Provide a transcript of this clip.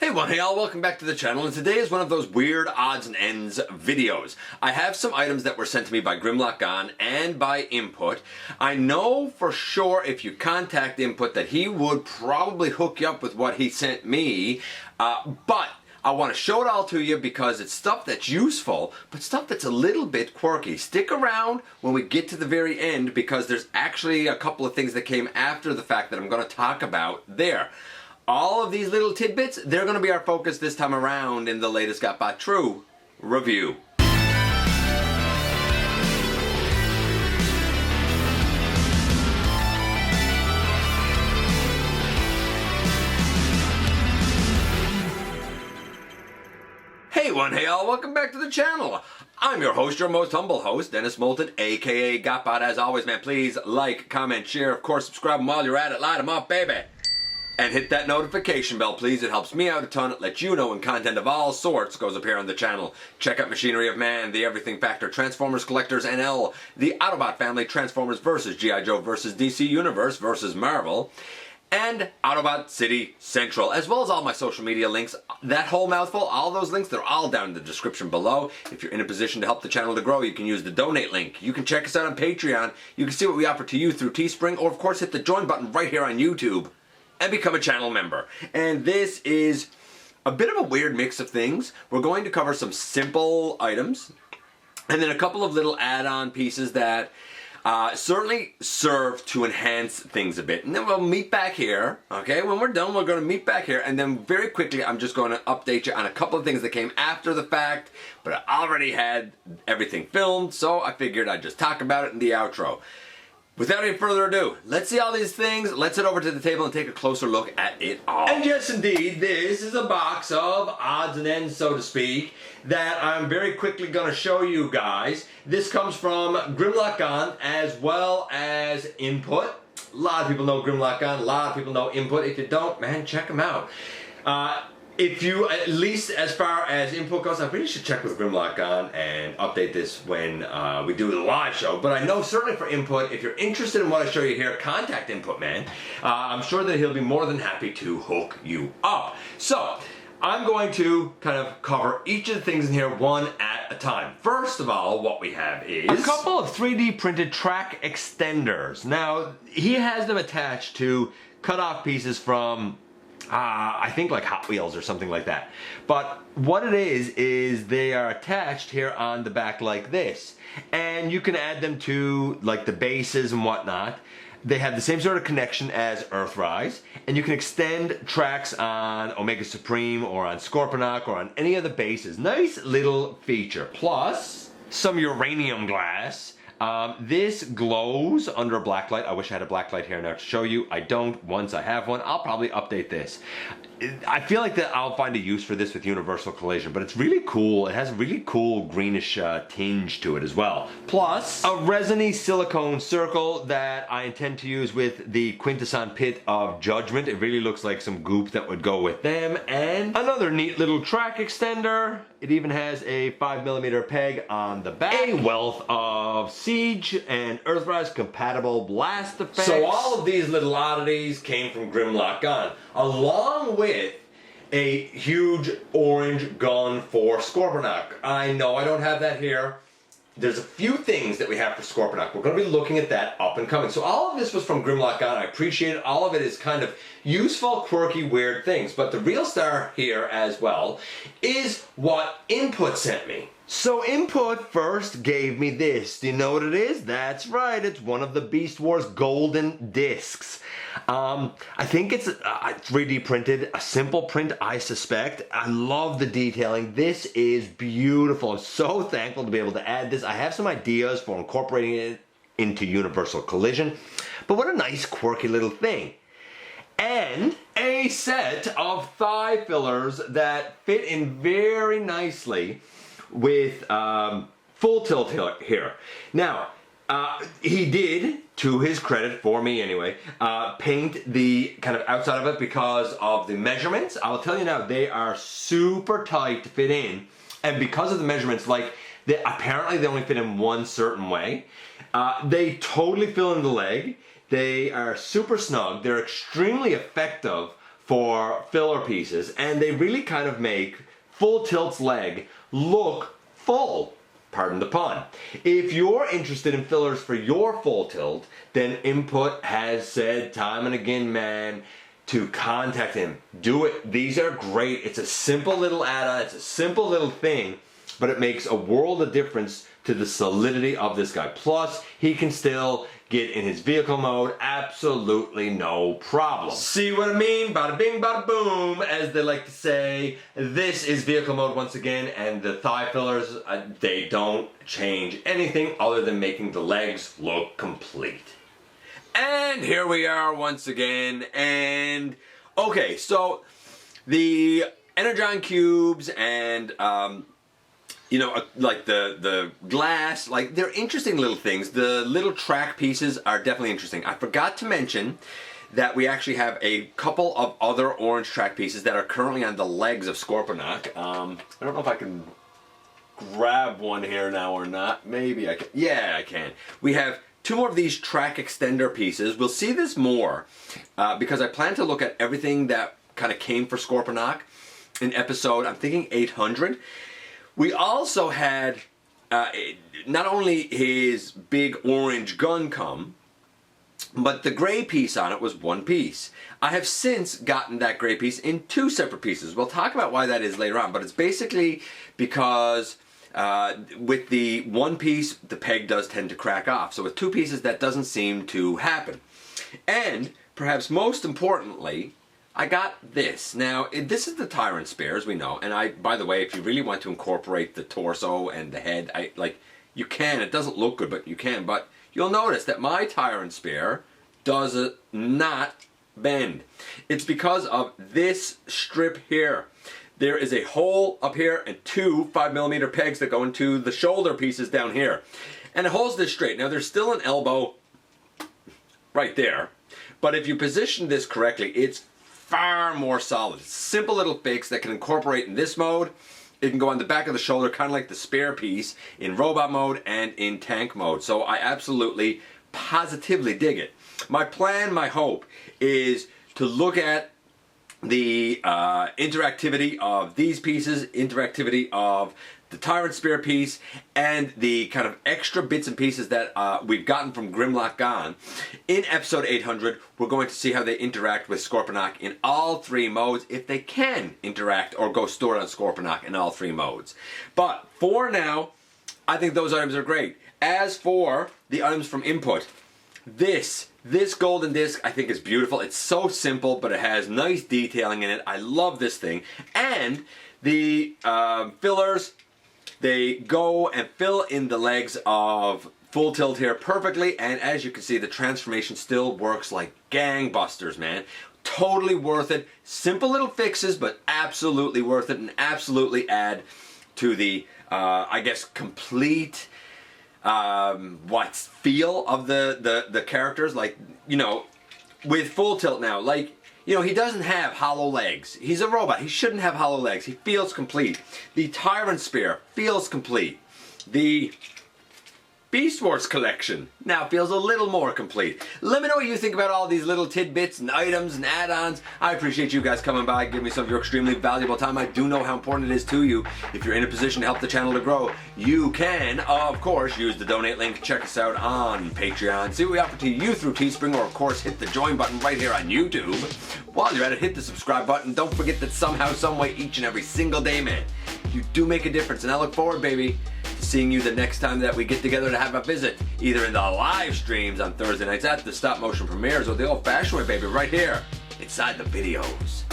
Hey all, welcome back to the channel, and today is one of those weird odds and ends videos. I have some items that were sent to me by Grimlock and by Input. I know for sure if you contact Input that he would probably hook you up with what he sent me, but I want to show it all to you because it's stuff that's useful, but stuff that's a little bit quirky. Stick around when we get to the very end because there's actually a couple of things that came after the fact that I'm going to talk about there. All of these little tidbits, they're going to be our focus this time around in the latest GotBot True review. Hey all, welcome back to the channel. I'm your host, your most humble host, Dennis Moulton, aka GotBot. As always, man, please like, comment, share, of course, subscribe, and while you're at it, light them up, baby. And hit that notification bell, please. It helps me out a ton. Let you know when content of all sorts goes up here on the channel. Check out Machinery of Man, The Everything Factor, Transformers Collectors NL, The Autobot Family, Transformers vs. G.I. Joe vs. DC Universe vs. Marvel, and Autobot City Central, as well as all my social media links. That whole mouthful, all those links, they're all down in the description below. If you're in a position to help the channel to grow, you can use the donate link. You can check us out on Patreon. You can see what we offer to you through Teespring, or of course hit the join button right here on YouTube and become a channel member. And this is a bit of a weird mix of things. We're going to cover some simple items and then a couple of little add-on pieces that certainly serve to enhance things a bit. And then we'll meet back here, okay? When we're done, we're going to meet back here, and then very quickly I'm just going to update you on a couple of things that came after the fact, but I already had everything filmed, so I figured I'd just talk about it in the outro. Without any further ado, let's see all these things, let's head over to the table and take a closer look at it all. And yes indeed, this is a box of odds and ends, so to speak, that I'm very quickly going to show you guys. This comes from Grimlock as well as Input. A lot of people know Grimlock, a lot of people know Input. If you don't, man, check them out. If you, at least as far as Input goes, I really should check with Grimlock and update this when we do the live show. But I know certainly for Input, if you're interested in what I show you here, contact Input Man. I'm sure that he'll be more than happy to hook you up. So, I'm going to kind of cover each of the things in here one at a time. First of all, what we have is a couple of 3D printed track extenders. Now, he has them attached to cut-off pieces from I think like Hot Wheels or something like that. But what it is they are attached here on the back like this. And you can add them to like the bases and whatnot. They have the same sort of connection as Earthrise. And you can extend tracks on Omega Supreme or on Scorponok or on any of the bases. Nice little feature. Plus, some uranium glass. This glows under a black light. I wish I had a black light here now to show you. I don't. Once I have one, I'll probably update this. I feel like that I'll find a use for this with Universal Collision, but it's really cool. It has a really cool greenish tinge to it as well. Plus, a resiny silicone circle that I intend to use with the Quintesson Pit of Judgment. It really looks like some goop that would go with them. And another neat little track extender. It even has a 5mm peg on the back. A wealth of Siege and Earthrise compatible blast effects. So all of these little oddities came from Grimlock along with a huge orange gun for Scorponok. I know I don't have that here. There's a few things that we have for Scorponok. We're going to be looking at that up and coming. So all of this was from Grimlock I appreciate it. All of it is kind of useful, quirky, weird things. But the real star here as well is what Input sent me. So Input first gave me this. Do you know what it is? That's right, it's one of the Beast Wars golden discs. I think it's 3D printed, a simple print I suspect. I love the detailing. This is beautiful. I'm so thankful to be able to add this. I have some ideas for incorporating it into Universal Collision, but what a nice quirky little thing. And a set of thigh fillers that fit in very nicely with full tilt here. Now, he did, to his credit, for me anyway, paint the kind of outside of it because of the measurements. I'll tell you now, they are super tight to fit in. And because of the measurements, like, apparently they only fit in one certain way. They totally fill in the leg. They are super snug. They're extremely effective for filler pieces, and they really kind of make Full Tilt's leg look full. Pardon the pun. If you're interested in fillers for your Full Tilt, then Input has said time and again, man, to contact him. Do it. These are great. It's a simple little add-on. It's a simple little thing, but it makes a world of difference to the solidity of this guy. Plus, he can still get in his vehicle mode, absolutely no problem. See what I mean? Bada bing, bada boom, as they like to say. This is vehicle mode once again, and the thigh fillers, they don't change anything other than making the legs look complete. And here we are once again, and okay, so the energon cubes and you know, like the glass, like they're interesting little things. The little track pieces are definitely interesting. I forgot to mention that we actually have a couple of other orange track pieces that are currently on the legs of Scorponok. I don't know if I can grab one here now or not. Maybe I can. Yeah, I can. We have two more of these track extender pieces. We'll see this more because I plan to look at everything that kind of came for Scorponok in episode, I'm thinking 800. We also had not only his big orange gun come, but the gray piece on it was one piece. I have since gotten that gray piece in two separate pieces. We'll talk about why that is later on, but it's basically because with the one piece, the peg does tend to crack off. So with two pieces, that doesn't seem to happen. And perhaps most importantly, I got this. Now, this is the Tyrant Spear, as we know. And by the way, if you really want to incorporate the torso and the head, you can. It doesn't look good, but you can. But you'll notice that my Tyrant Spear does not bend. It's because of this strip here. There is a hole up here and two 5mm pegs that go into the shoulder pieces down here. And it holds this straight. Now, there's still an elbow right there. But if you position this correctly, it's far more solid. Simple little fix that can incorporate in this mode. It can go on the back of the shoulder, kind of like the spare piece, in robot mode and in tank mode. So I absolutely, positively dig it. My plan, my hope, is to look at the interactivity of these pieces, interactivity of the Tyrant Spear piece, and the kind of extra bits and pieces that we've gotten from Grimlock Gone. In episode 800, we're going to see how they interact with Scorponok in all three modes, if they can interact or go stored on Scorponok in all three modes. But for now, I think those items are great. As for the items from Input, this golden disc I think is beautiful. It's so simple, but it has nice detailing in it. I love this thing. And the fillers, they go and fill in the legs of Full Tilt here perfectly, and as you can see, the transformation still works like gangbusters, man. Totally worth it. Simple little fixes, but absolutely worth it, and absolutely add to the, I guess, complete feel of the characters. Like, you know, with Full Tilt now, like, you know, he doesn't have hollow legs. He's a robot. He shouldn't have hollow legs. He feels complete. The Tyrant Spear feels complete. The Beast Wars collection now feels a little more complete. Let me know what you think about all these little tidbits and items and add-ons. I appreciate you guys coming by, giving me some of your extremely valuable time. I do know how important it is to you. If you're in a position to help the channel to grow, you can, of course, use the donate link. Check us out on Patreon. See what we offer to you through Teespring, or of course, hit the join button right here on YouTube. While you're at it, hit the subscribe button. Don't forget that somehow, some way, each and every single day, man, you do make a difference. And I look forward, baby, to seeing you the next time that we get together to have a visit, either in the live streams on Thursday nights at the stop motion premieres, or the old-fashioned way, baby, right here inside the videos.